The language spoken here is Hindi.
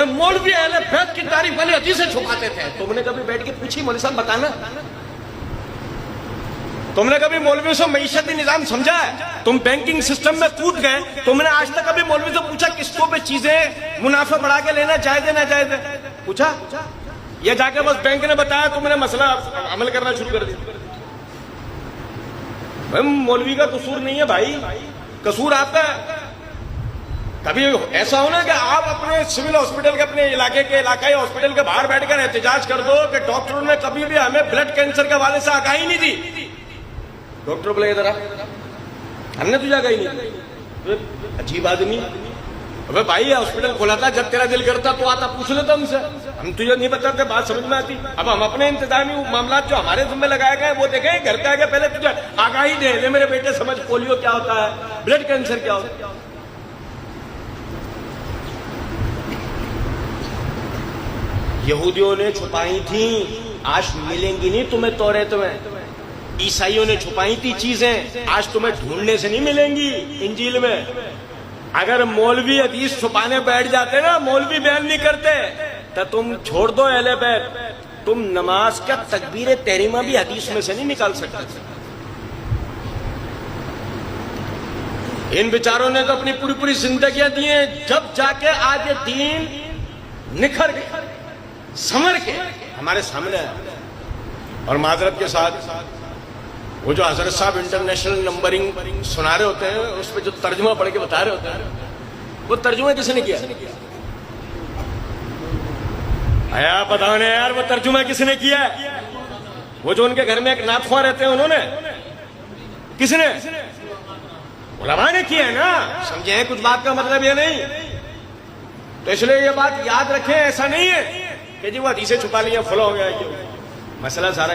तो मौलवी अहले बैत की तारीफ वाली हदीसें छुपाते थे। तुमने कभी बैठ के पूछी मौलवी साहब बताना, तुमने कभी मौलवियों से मईशती निजाम समझा है? तुम बैंकिंग सिस्टम में कूद गए, तुमने आज तक कभी मौलवी से पूछा किस्तों पे चीजें मुनाफा बढ़ा के लेना जायज है ना जायज है? पूछा? ये जाके बस बैंक ने बताया तुमने मसला अमल करना शुरू कर दिया। भाई मौलवी का कसूर नहीं है भाई, कसूर आपका है। कभी ऐसा हो ना कि आप अपने सिविल हॉस्पिटल के, अपने इलाके के इलाकाई हॉस्पिटल के बाहर बैठकर एहतजाज कर दो कि डॉक्टरों ने कभी भी हमें ब्लड कैंसर के हवाले से आगाही नहीं दी। डॉक्टर बोले इधर आ, हमने तुझे आगाही नहीं दी। अजीब आदमी। अबे भाई हॉस्पिटल खोला था, जब तेरा दिल करता तो आता पूछ लेता हमसे, हम तुझे नहीं बताते, बात समझ में आती। अब हम अपने इंतजामी मामला जो हमारे जिम्मे लगाए गए वो देखें, घर पे आके पहले तुझे आगाही दे मेरे बेटे समझ पोलियो क्या होता है, ब्लड कैंसर क्या होता है। यहूदियों ने छुपाई थी, आज मिलेंगी नहीं तुम्हें तौरेत में। ईसाइयों ने छुपाई थी चीजें, आज तुम्हें ढूंढने से नहीं मिलेंगी इंजील में। अगर मौलवी हदीस छुपाने बैठ जाते ना, मौलवी बयान नहीं करते, तो तुम छोड़ दो अहले बैत, तुम नमाज का तकबीर तहरीमा भी हदीस में से नहीं निकाल सकते। इन बेचारों ने तो अपनी पूरी पूरी जिंदगियां दी हैं, जब जाके आज ये दीन निखर के समर के हमारे सामने है। और माजरत के साथ वो जो हजरत साहब इंटरनेशनल नंबरिंग सुना रहे होते हैं, उस पर जो तर्जुमा पढ़ के बता रहे होते हैं, वो तर्जुमा किसने किया? आया बताओ ना यार, वो तर्जुमा किसने किया? वो जो उनके घर में एक नाथख्वां रहते हैं, उन्होंने? किसने? उलमा ने किया है ना। समझे कुछ बात का मतलब ये नहीं। तो इसलिए ये बात याद रखें, ऐसा नहीं है कि जी वो हदीसें छुपा लिया फुला हो गया। मसला सारा